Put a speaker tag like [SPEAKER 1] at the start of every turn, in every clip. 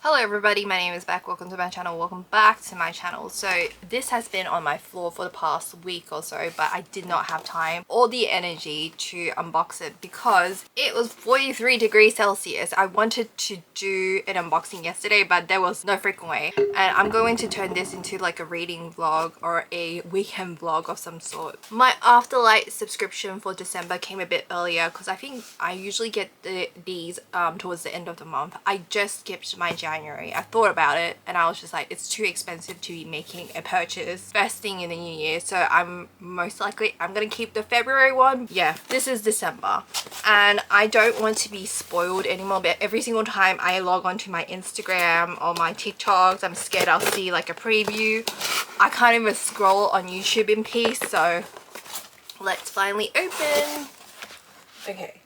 [SPEAKER 1] Hello everybody, my name is Beck. Welcome to my channel. Welcome back to my channel. So this has been on my floor for the past week or so, but I did not have time or the energy to unbox it because it was 43 degrees Celsius. I wanted to do an unboxing yesterday, but there was no freaking way. And I'm going to turn this into like a reading vlog or a weekend vlog of some sort. My Afterlight subscription for December came a bit earlier because I think I usually get these towards the end of the month. I just skipped my January. I thought about it and I was just like, it's too expensive to be making a purchase first thing in the new year, so I'm gonna keep the February one. Yeah, this is December and I don't want to be spoiled anymore, but every single time I log on to my Instagram or my TikToks, I'm scared I'll see like a preview. I can't even scroll on YouTube in peace, so let's finally open. Okay,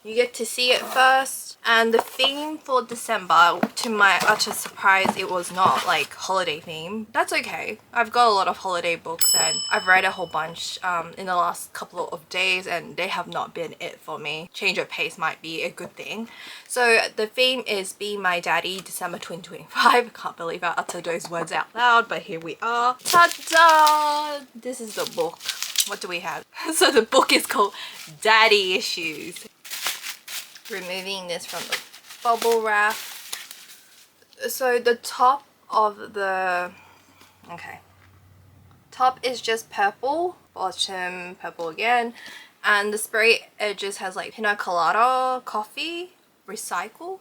[SPEAKER 1] you get to see it first. And the theme for December, to my utter surprise, it was not like holiday theme. That's okay. I've got a lot of holiday books and I've read a whole bunch in the last couple of days and they have not been it for me. Change of pace might be a good thing. So the theme is Be My Daddy, December 2025. I can't believe I uttered those words out loud, but here we are. Ta-da! This is the book. What do we have? So the book is called Daddy Issues. Removing this from the bubble wrap. So the top of the top is just purple, bottom purple again, and the spray edges has like pina colada coffee recycle.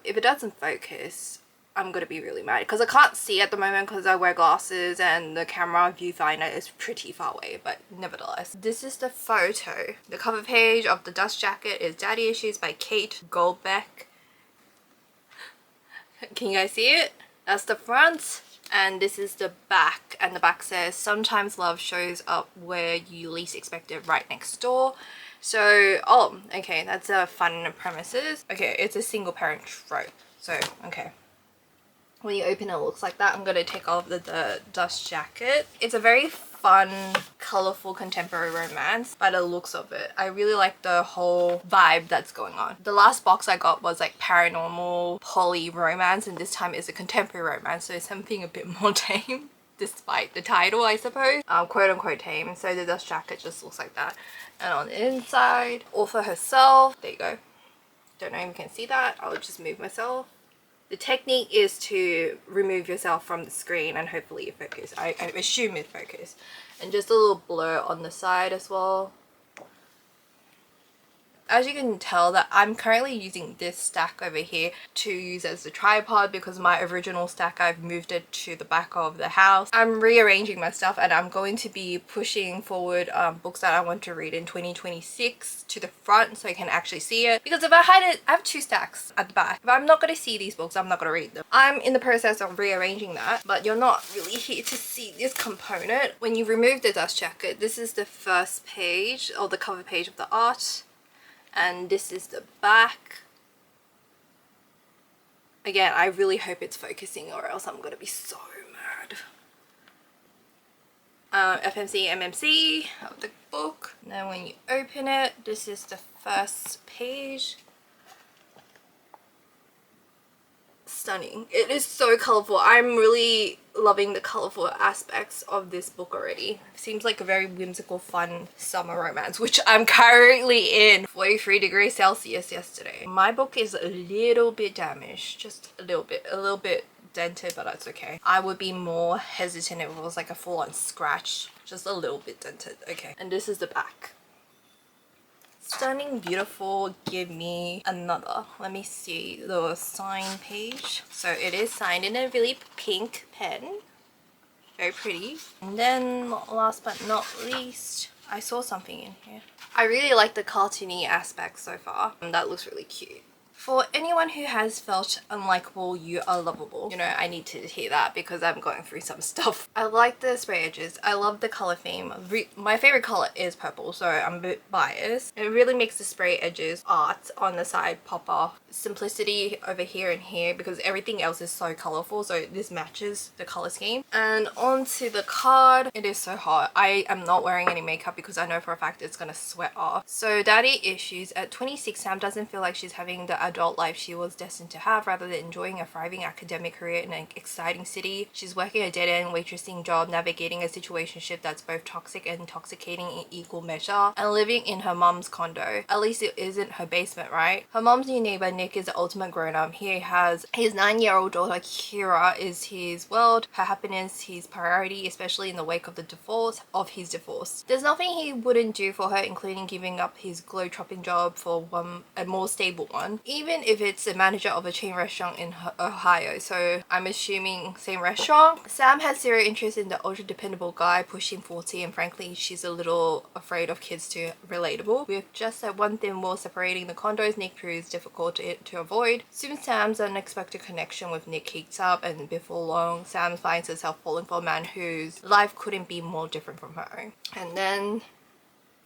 [SPEAKER 1] If it doesn't focus, I'm gonna be really mad because I can't see at the moment because I wear glasses and the camera viewfinder is pretty far away, but nevertheless. This is the photo. The cover page of the dust jacket is Daddy Issues by Kate Goldbeck. Can you guys see it? That's the front and this is the back, and the back says sometimes love shows up where you least expect it, right next door. So oh okay, that's a fun premises. Okay, it's a single parent trope, so okay. When you open it, it looks like that. I'm going to take off the dust jacket. It's a very fun, colorful contemporary romance by the looks of it. I really like the whole vibe that's going on. The last box I got was like paranormal poly romance, and this time it's a contemporary romance, so it's something a bit more tame despite the title, I suppose. Quote unquote tame. So the dust jacket just looks like that. And on the inside, author herself. There you go. Don't know if you can see that. I'll just move myself. The technique is to remove yourself from the screen and hopefully it focus. I assume it focus. And just a little blur on the side as well. As you can tell that I'm currently using this stack over here to use as a tripod because my original stack, I've moved it to the back of the house. I'm rearranging my stuff and I'm going to be pushing forward books that I want to read in 2026 to the front so I can actually see it, because if I hide it, I have two stacks at the back. If I'm not going to see these books, I'm not going to read them. I'm in the process of rearranging that, but you're not really here to see this component. When you remove the dust jacket, this is the first page or the cover page of the art. And this is the back. Again, I really hope it's focusing or else I'm gonna be so mad. FMC MMC of the book. And then when you open it, this is the first page. Stunning. It is so colorful. I'm really loving the colorful aspects of this book already. It seems like a very whimsical, fun summer romance, which I'm currently in. 43 degrees Celsius yesterday. My book is a little bit damaged, just a little bit dented, but that's okay. I would be more hesitant if it was like a full-on scratch, just a little bit dented. Okay, and this is the back. Stunning, beautiful. Give me another. Let me see the sign page. So it is signed in a really pink pen. Very pretty. And then last but not least, I saw something in here. I really like the cartoony aspect so far. And that looks really cute. For anyone who has felt unlikable, you are lovable. You know, I need to hear that because I'm going through some stuff. I like the spray edges. I love the color theme. My favorite color is purple, so I'm a bit biased. It really makes the spray edges art on the side pop off. simplicity over here and here because everything else is so colorful, so this matches the color scheme. And onto the card. It is so hot. I am not wearing any makeup because I know for a fact it's gonna sweat off. So daddy issues. At 26, Sam doesn't feel like she's having the adult life she was destined to have. Rather than enjoying a thriving academic career in an exciting city, she's working a dead-end waitressing job, navigating a situationship that's both toxic and intoxicating in equal measure, and living in her mom's condo. At least it isn't her basement, right? Her mom's new neighbor Nick is the ultimate grown-up. He has his 9-year-old daughter Kira is his world, her happiness, his priority, especially in the wake of his divorce. There's nothing he wouldn't do for her, including giving up his globe-trotting job for a more stable one, even if it's the manager of a chain restaurant in Ohio. So I'm assuming same restaurant. Sam has zero interest in the ultra dependable guy pushing 40, and frankly she's a little afraid of kids too. Relatable. With just that one thin wall separating the condos, Nick proves difficult to avoid. Soon Sam's unexpected connection with Nick heats up, and before long Sam finds herself falling for a man whose life couldn't be more different from her own. And then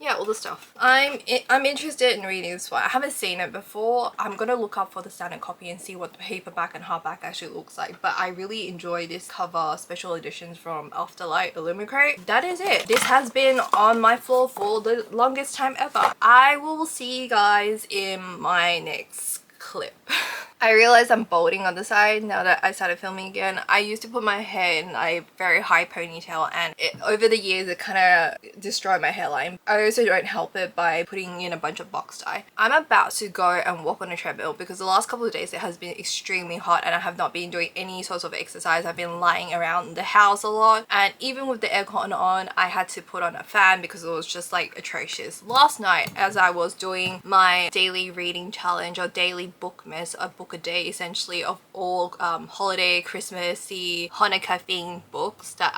[SPEAKER 1] yeah, all the stuff. I'm interested in reading this one. I haven't seen it before. I'm gonna look up for the standard copy and see what the paperback and hardback actually looks like. But I really enjoy this cover special editions from Afterlight Illumicrate. That is it. This has been on my floor for the longest time ever. I will see you guys in my next clip. I realize I'm balding on the side now that I started filming again. I used to put my hair in a very high ponytail, and over the years it kind of destroyed my hairline. I also don't help it by putting in a bunch of box dye. I'm about to go and walk on a treadmill because the last couple of days it has been extremely hot and I have not been doing any sorts of exercise. I've been lying around the house a lot, and even with the aircon on I had to put on a fan because it was just like atrocious. Last night as I was doing my daily reading challenge or daily Bookmas, a book a day essentially, of all holiday, Christmassy, Hanukkah themed books that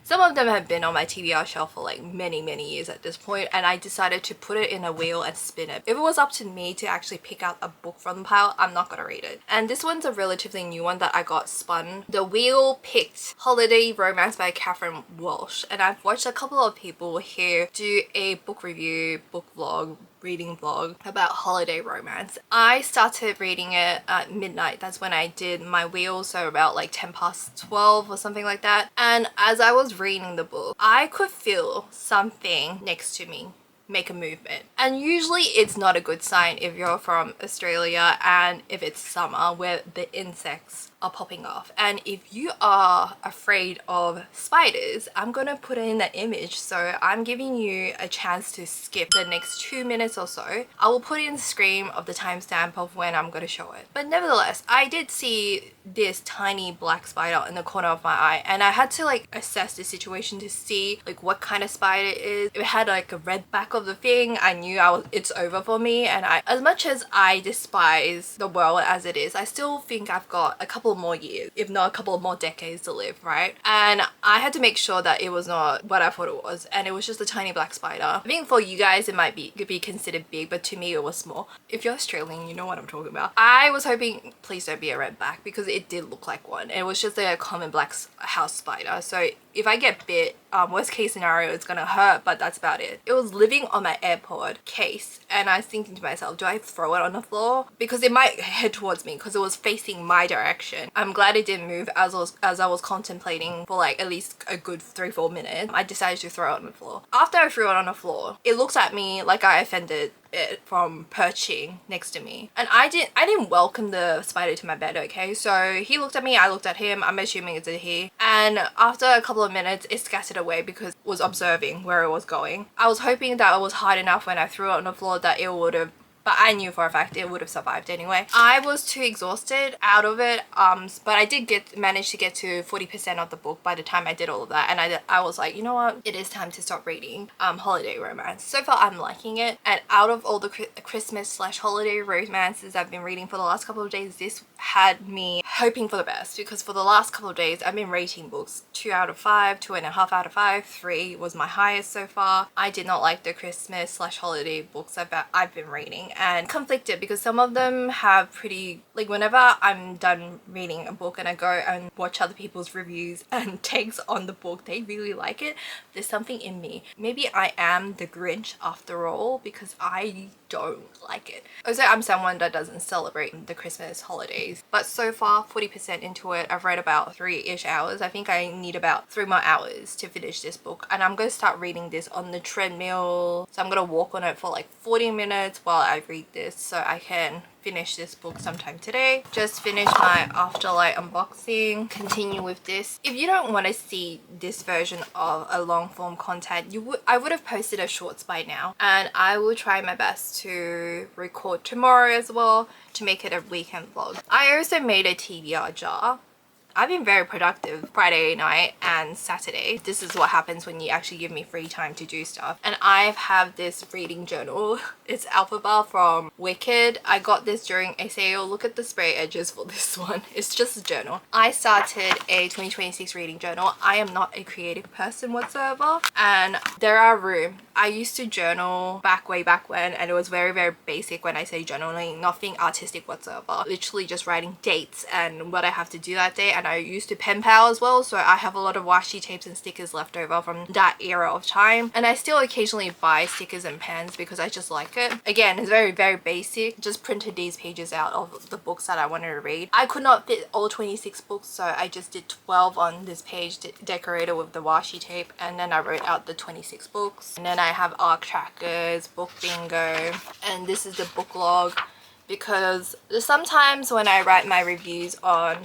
[SPEAKER 1] some of them have been on my TBR shelf for like many years at this point, and I decided to put it in a wheel and spin it. If it was up to me to actually pick out a book from the pile, I'm not gonna read it. And this one's a relatively new one that I got spun. The wheel picked Holiday Romance by Catherine Walsh, and I've watched a couple of people here do a book review, book vlog, reading vlog about holiday romance. I started reading it at midnight. That's when I did my wheel, so about like 12 or something like that. And as I was reading the book, I could feel something next to me make a movement, and usually it's not a good sign if you're from Australia and if it's summer where the insects are popping off. And if you are afraid of spiders, I'm gonna put in that image, so I'm giving you a chance to skip the next 2 minutes or so. I will put in the screen of the timestamp of when I'm gonna show it. But nevertheless, I did see this tiny black spider in the corner of my eye, and I had to like assess the situation to see like what kind of spider it is. If it had like a red back of the thing, I knew it's over for me. And as much as I despise the world as it is, I still think I've got a couple more years, if not a couple more decades to live, right? And I had to make sure that it was not what I thought it was, and it was just a tiny black spider. I think for you guys it might be considered big, but to me it was small. If you're Australian, you know what I'm talking about. I was hoping, please don't be a redback, because it did look like one. It was just a common black house spider, so if I get bit, worst case scenario, it's gonna hurt, but that's about it. It was living on my AirPod case, and I was thinking to myself, do I throw it on the floor? Because it might head towards me because it was facing my direction. I'm glad it didn't move as I was contemplating for like at least a good 3-4 minutes. I decided to throw it on the floor. After I threw it on the floor, it looks at me like I offended it from perching next to me, and I didn't welcome the spider to my bed. Okay, so he looked at me, I looked at him. I'm assuming it's a he, and after a couple of minutes it scattered away because it was observing where it was going. I was hoping that it was hard enough when I threw it on the floor that it would have, but I knew for a fact it would have survived anyway. I was too exhausted out of it, but I did manage to get to 40% of the book by the time I did all of that, and I was like, you know what, it is time to stop reading holiday romance. So far I'm liking it, and out of all the Christmas/holiday romances I've been reading for the last couple of days, this had me hoping for the best, because for the last couple of days I've been rating books 2 out of 5, 2.5 out of 5, 3 was my highest so far. I did not like the Christmas/holiday books I've been reading, and conflicted because some of them have pretty, like, whenever I'm done reading a book and I go and watch other people's reviews and takes on the book, they really like it. There's something in me. Maybe I am the Grinch after all, because I don't like it. Also, I'm someone that doesn't celebrate the Christmas holidays, but so far 40% into it. I've read about 3-ish hours. I think I need about 3 more hours to finish this book, and I'm going to start reading this on the treadmill. So I'm going to walk on it for like 40 minutes while I read this, so I can finish this book sometime today. Just finished my Afterlight unboxing. Continue with this. If you don't want to see this version of a long form content, I would have posted a shorts by now, and I will try my best to record tomorrow as well to make it a weekend vlog. I also made a TBR jar. I've been very productive Friday night and Saturday. This is what happens when you actually give me free time to do stuff. And I have this reading journal. It's Alphabet from Wicked. I got this during a sale. Look at the spray edges for this one. It's just a journal. I started a 2026 reading journal. I am not a creative person whatsoever, and there are room. I used to journal way back when, and it was very basic. When I say journaling, nothing artistic whatsoever. Literally just writing dates and what I have to do that day. And I used to pen pal as well, so I have a lot of washi tapes and stickers left over from that era of time, and I still occasionally buy stickers and pens because I just like it. Again, it's very basic. Just printed these pages out of the books that I wanted to read. I could not fit all 26 books, so I just did 12 on this page decorated with the washi tape, and then I wrote out the 26 books. And then I have arc trackers, book bingo, and this is the book log, because sometimes when I write my reviews on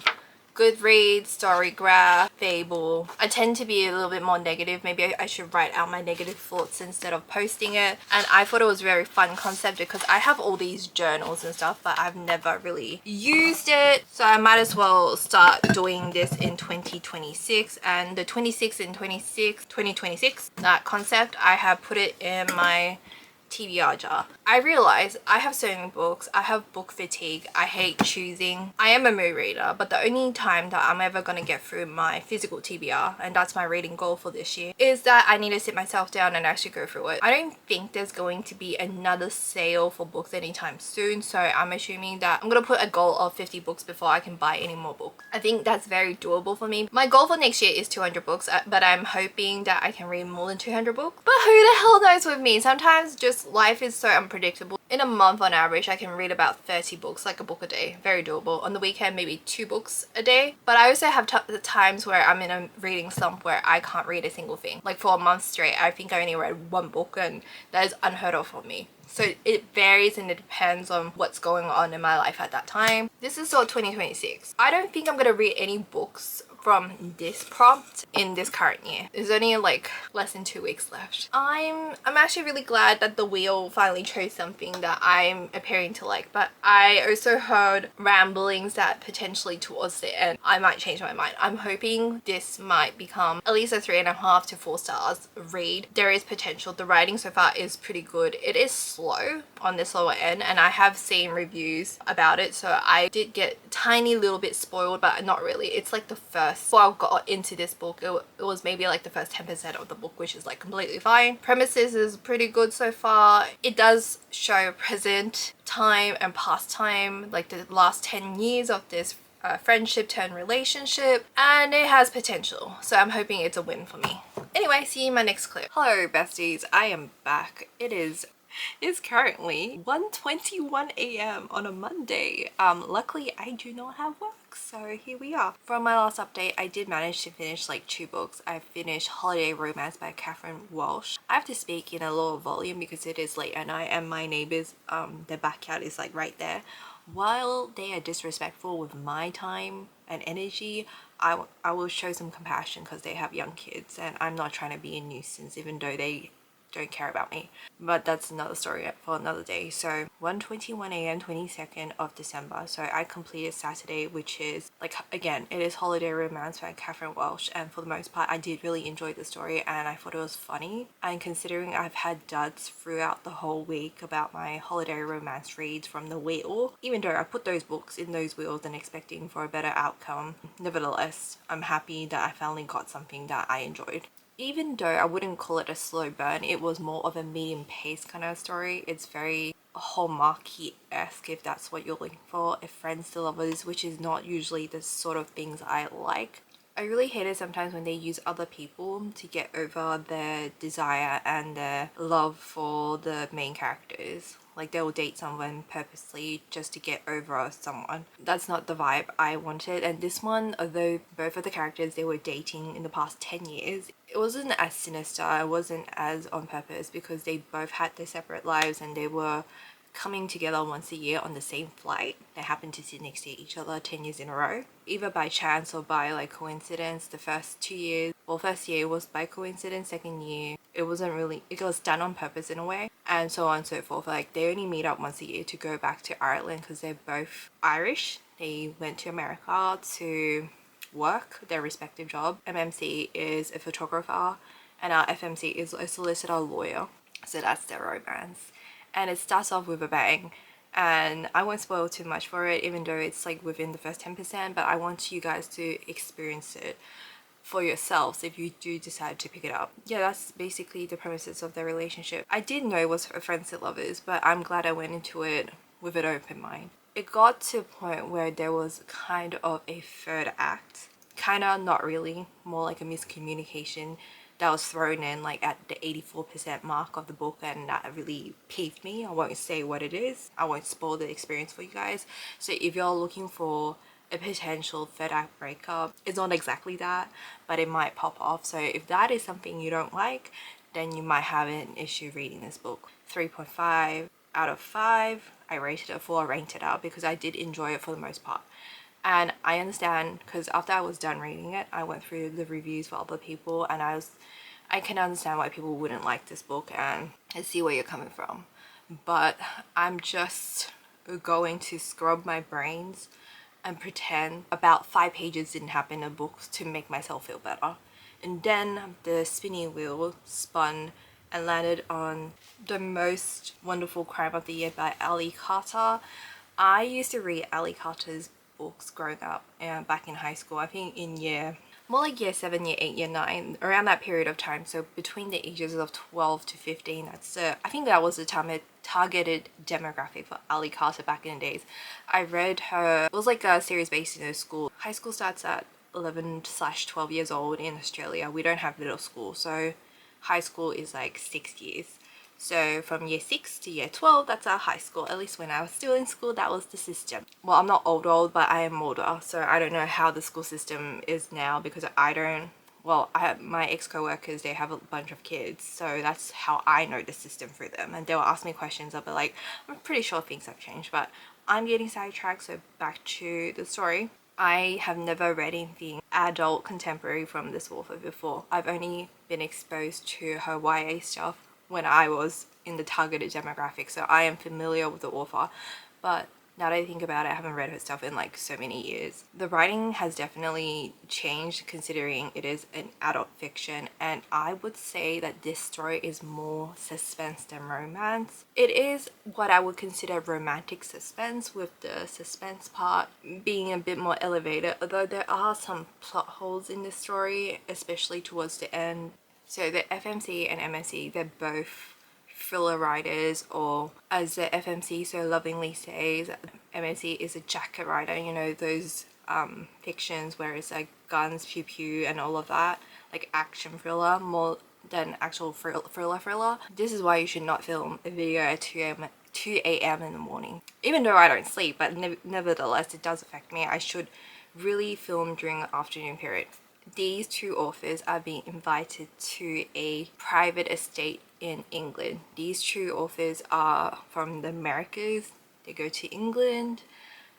[SPEAKER 1] Goodreads, Storygraph, Fable, I tend to be a little bit more negative. Maybe I should write out my negative thoughts instead of posting it. And I thought it was a very fun concept because I have all these journals and stuff, but I've never really used it. So I might as well start doing this in 2026. And the 2026, that concept, I have put it in my TBR jar. I realize I have so many books. I have book fatigue. I hate choosing. I am a mood reader, but the only time that I'm ever gonna get through my physical TBR, and that's my reading goal for this year, is that I need to sit myself down and actually go through it. I don't think there's going to be another sale for books anytime soon, so I'm assuming that I'm gonna put a goal of 50 books before I can buy any more books. I think that's very doable for me. My goal for next year is 200 books, but I'm hoping that I can read more than 200 books. But who the hell knows with me? Sometimes just life is so unpredictable. In a month on average, I can read about 30 books, like a book a day. Very doable. On the weekend, maybe 2 books a day. But I also have the times where I'm in a reading slump where I can't read a single thing. Like for a month straight, I think I only read 1 book, and that is unheard of for me. So it varies and it depends on what's going on in my life at that time. This is still 2026. I don't think I'm gonna read any books from this prompt in this current year. There's only like less than 2 weeks left. I'm actually really glad that the wheel finally chose something that I'm appearing to like, but I also heard ramblings that potentially towards the end I might change my mind. I'm hoping this might become at least a 3.5 to 4 stars read. There is potential. The writing so far is pretty good. It is slow on this lower end, and I have seen reviews about it, so I did get a tiny little bit spoiled, but not really. It's like the first, before I got into this book, it was maybe like the first 10% of the book, which is like completely fine. Premises is pretty good so far. It does show present time and past time, like the last 10 years of this friendship turned relationship, and it has potential, so I'm hoping it's a win for me. Anyway, see you in my next clip. Hello besties, I am back. It's currently 1:21 a.m. on a Monday. Luckily I do not have work, so here we are. From my last update, I did manage to finish like 2 books. I finished Holiday Romance by Catherine Walsh. I have to speak in a lower volume because it is late at night and my neighbors, their backyard is like right there. While they are disrespectful with my time and energy, I will show some compassion because they have young kids, and I'm not trying to be a nuisance even though they don't care about me. But that's another story for another day. So 1:21 a.m. 22nd of December. So I completed Saturday, which is like, again, it is Holiday Romance by Catherine Walsh, and for the most part I did really enjoy the story and I thought it was funny. And considering I've had duds throughout the whole week about my holiday romance reads from the wheel, even though I put those books in those wheels and expecting for a better outcome, nevertheless I'm happy that I finally got something that I enjoyed. Even though I wouldn't call it a slow burn, it was more of a medium pace kind of story. It's very Hallmarky-esque, if that's what you're looking for, a friends to lovers, which is not usually the sort of things I like. I really hate it sometimes when they use other people to get over their desire and their love for the main characters. like they will date someone purposely just to get over someone. That's not the vibe I wanted. And this one, although both of the characters, they were dating in the past 10 years, it wasn't as sinister, it wasn't as on purpose, because they both had their separate lives and they were coming together once a year on the same flight. They happened to sit next to each other 10 years in a row, either by chance or by like coincidence. The first 2 years, well, first year was by coincidence, second year it wasn't really, it was done on purpose in a way, and so on and so forth. Like they only meet up once a year to go back to Ireland because they're both Irish. They went to America to work their respective job. MMC is a photographer and our FMC is a solicitor lawyer, so that's their romance. And it starts off with a bang, and I won't spoil too much for it, even though it's like within the first 10%, but I want you guys to experience it for yourselves if you do decide to pick it up. Yeah, that's basically the premises of their relationship. I did know it was for friends and lovers, but I'm glad I went into it with an open mind. It got to a point where there was kind of a third act, kind of, not really, more like a miscommunication that was thrown in like at the 84% mark of the book, and that really peeved me. I won't say what it is, I won't spoil the experience for you guys. So if you're looking for a potential third act breakup, it's not exactly that, but it might pop off. So if that is something you don't like, then you might have an issue reading this book. 3.5 out of 5. I rated it 4. I ranked it out because I did enjoy it for the most part. And I understand, because after I was done reading it, I went through the reviews for other people, and I can understand why people wouldn't like this book, and I see where you're coming from. But I'm just going to scrub my brains and pretend about 5 pages didn't happen in the book to make myself feel better. And then the spinning wheel spun and landed on The Most Wonderful Crime of the Year by Ali Carter. I used to read Ali Carter's books growing up back in high school. I think in more like year 7, year 8, year 9, around that period of time. So between the ages of 12 to 15, I think that was the targeted demographic for Ali Carter back in the days. I read her, it was like a series based in a school. High school starts at 11/12 years old in Australia. We don't have middle school, so high school is like 6 years. So from year 6 to year 12, that's our high school. At least when I was still in school, that was the system. Well, I'm not old, but I am older, so I don't know how the school system is now, because I don't, well, I have my ex-co-workers, they have a bunch of kids, so that's how I know the system through them. And they will ask me questions, I'll be like, I'm pretty sure things have changed, but I'm getting sidetracked, so back to the story. I have never read anything adult contemporary from this author before. I've only been exposed to her YA stuff when I was in the targeted demographic, so I am familiar with the author, but now that I think about it, I haven't read her stuff in like so many years. The writing has definitely changed considering it is an adult fiction, and I would say that this story is more suspense than romance. It is what I would consider romantic suspense, with the suspense part being a bit more elevated, although there are some plot holes in the story, especially towards the end. So the FMC and MSC, they're both thriller writers, or as the FMC so lovingly says, MSC is a jacket writer, you know, those fictions where it's like guns, pew pew and all of that, like action thriller more than actual thriller. This is why you should not film a video at 2 a.m. in the morning. Even though I don't sleep, but nevertheless it does affect me. I should really film during the afternoon period. These two authors are being invited to a private estate in England. These two authors are from the Americas. They go to England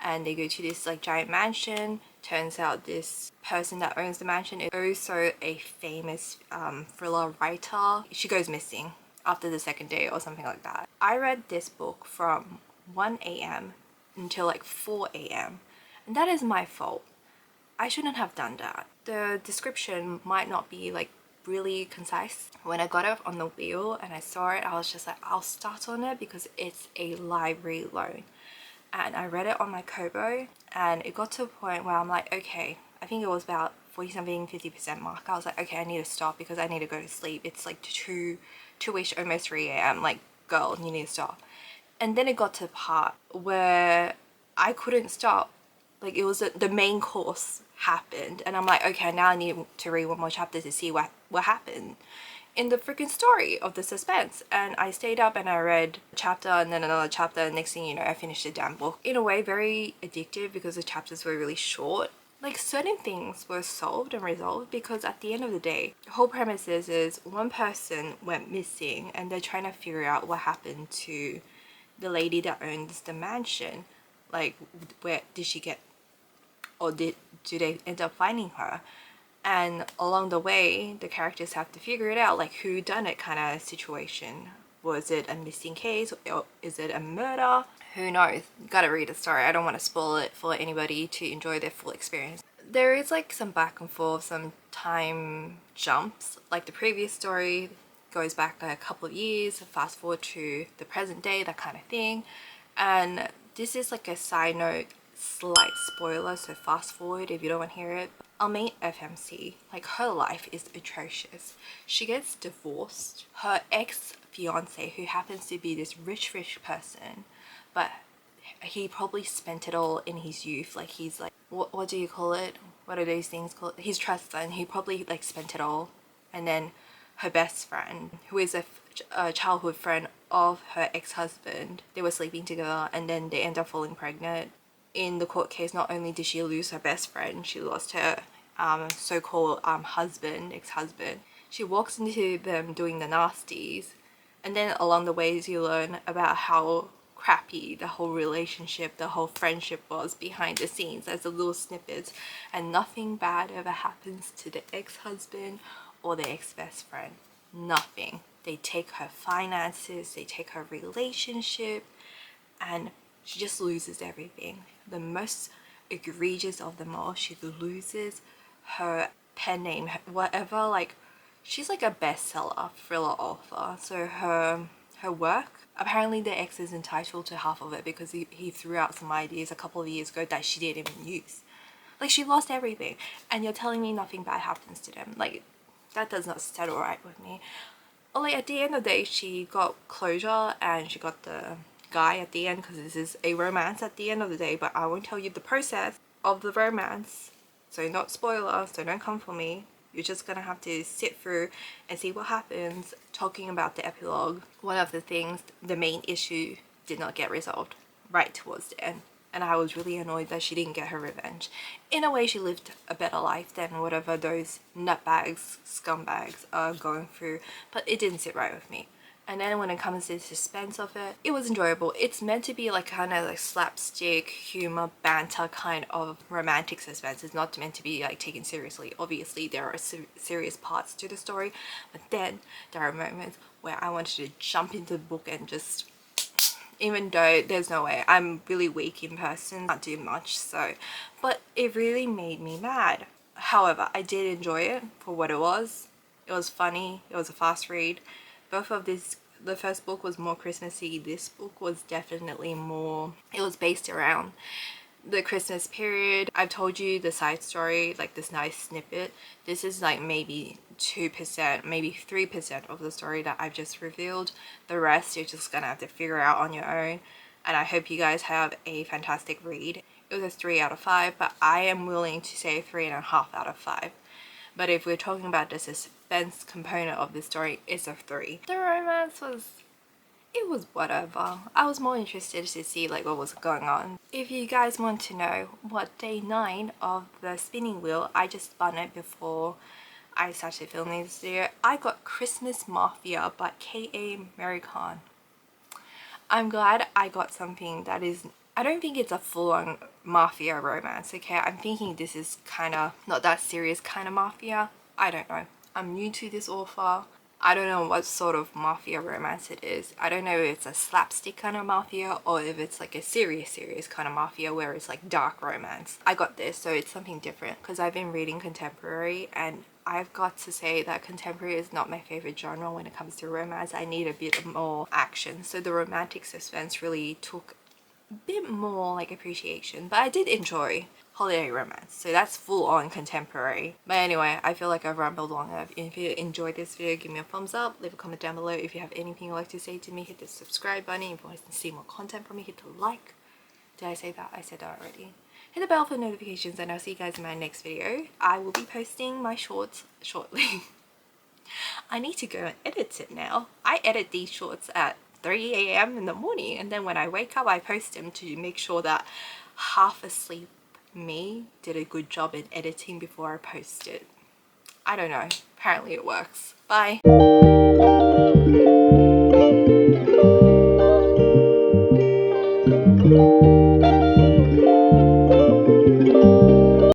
[SPEAKER 1] and they go to this like giant mansion. Turns out this person that owns the mansion is also a famous thriller writer. She goes missing after the second day or something like that. I read this book from 1 a.m. until like 4 a.m. and that is my fault. I shouldn't have done that. The description might not be like really concise. When I got it on the wheel and I saw it, I was just like, I'll start on it because it's a library loan. And I read it on my Kobo, and it got to a point where I'm like, okay, I think it was about 40 something 50% mark. I was like, okay, I need to stop because I need to go to sleep. It's like 2-ish, almost 3 a.m. Like, girl, you need to stop. And then it got to the part where I couldn't stop. Like, it was the main course happened, and I'm like, okay, now I need to read one more chapter to see what happened. in the freaking story of the suspense. And I stayed up and I read a chapter and then another chapter, and next thing you know, I finished the damn book. In a way, very addictive because the chapters were really short. Like, certain things were solved and resolved because at the end of the day, the whole premise is one person went missing and they're trying to figure out what happened to the lady that owns the mansion. Like, where did she get, or do they end up finding her? And along the way, the characters have to figure it out, like who done it kind of situation. Was it a missing case, or is it a murder? Who knows? You gotta read the story. I don't want to spoil it for anybody to enjoy their full experience. There is like some back and forth, some time jumps. Like the previous story goes back like a couple of years, fast forward to the present day, that kind of thing. And this is like a side note, slight spoiler, so fast forward if you don't want to hear it. Our main FMC, like, her life is atrocious. She gets divorced. Her ex-fiance, who happens to be this rich person, but he probably spent it all in his youth. Like, he's like, what do you call it? What are those things called? His trust fund. He probably like spent it all. And then her best friend, who is a childhood friend of her ex-husband, they were sleeping together and then they end up falling pregnant. In the court case, not only did she lose her best friend, she lost her so-called ex-husband. She walks into them doing the nasties, and then along the ways you learn about how crappy the whole relationship, the whole friendship was behind the scenes as a little snippets, and nothing bad ever happens to the ex-husband or the ex-best friend. Nothing. They take her finances, they take her relationship, and she just loses everything. The most egregious of them all, she loses her pen name, whatever. Like, she's like a bestseller thriller author, so her work, apparently the ex is entitled to half of it because he threw out some ideas a couple of years ago that she didn't even use. Like, she lost everything, and you're telling me nothing bad happens to them? Like, that does not settle right with me. Or like, at the end of the day, she got closure and she got the guy at the end, because this is a romance at the end of the day, but I won't tell you the process of the romance, so not spoiler, so don't come for me. You're just gonna have to sit through and see what happens. Talking about the epilogue, one of the things, the main issue did not get resolved right towards the end, and I was really annoyed that she didn't get her revenge. In a way, she lived a better life than whatever those nutbags, scumbags are going through, but it didn't sit right with me. And then when it comes to the suspense of it, it was enjoyable. It's meant to be like kind of like slapstick, humor, banter kind of romantic suspense. It's not meant to be like taken seriously. Obviously, there are serious parts to the story, but then there are moments where I wanted to jump into the book and just, even though there's no way, I'm really weak in person, can't do much, so, but it really made me mad. However, I did enjoy it for what it was. It was funny, it was a fast read. Both of these, the first book was more Christmassy, this book was definitely more, it was based around the Christmas period. I've told you the side story, like this nice snippet. This is like maybe 2%, maybe 3% of the story that I've just revealed. The rest you're just gonna have to figure out on your own, and I hope you guys have a fantastic read. It was a 3 out of 5, but I am willing to say 3.5 out of 5. But if we're talking about the suspense component of the story, it's a 3. The romance was, it was whatever. I was more interested to see like what was going on. If you guys want to know what day 9 of the spinning wheel, I just spun it before I started filming this video. I got Christmas Mafia by K.A. American. I'm glad I got something that is, I don't think it's a full-on mafia romance, okay? I'm thinking this is kind of not that serious kind of mafia. I don't know. I'm new to this author. I don't know what sort of mafia romance it is. I don't know if it's a slapstick kind of mafia or if it's like a serious kind of mafia where it's like dark romance. I got this, so it's something different because I've been reading contemporary, and I've got to say that contemporary is not my favorite genre when it comes to romance. I need a bit more action. So the romantic suspense really took a bit more like appreciation, but I did enjoy holiday romance, so that's full on contemporary. But anyway, I feel like I've rambled long enough. If you enjoyed this video, give me a thumbs up, leave a comment down below. If you have anything you'd like to say to me, hit the subscribe button. If you want to see more content from me, hit the like. Did I say that? I said that already. Hit the bell for notifications, and I'll see you guys in my next video. I will be posting my shorts shortly. I need to go and edit it now. I edit these shorts at 3 a.m. in the morning, and then when I wake up I post them to make sure that half asleep me did a good job in editing before I post it. I don't know, apparently it works. Bye.